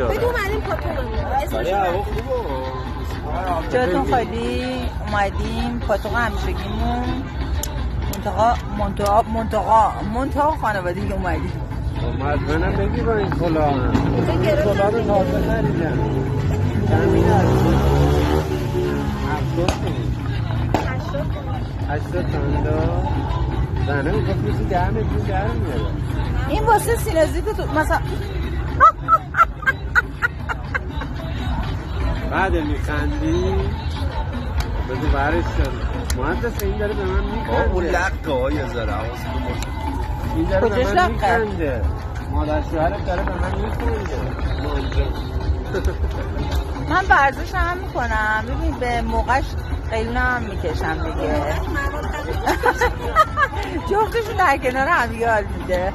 بگو اومدیم پاتو رو جاتون خالی اومدیم پاتوق همیشگیمون منطقه خانوادگی اومدیم. مدمنم بگی با این کلاه این کلاه رو تازه نریدم کمی نرید 80 تاندا زنه میگفت میسی 10 میلیون در میاره. این واسه سینزی که تو مثلا بعد میخندی بگو برش شد مهندس این داره به من میخنده اون لقه های ذره حواست تو باشه این داره کجاش به من لقه؟ میخنده مادر شوهرت داره به من میخنده من ورزش هم میکنم ببین به موقعش قیلونه هم میکشم دیگه جفتشون در کنار هم یاد میده.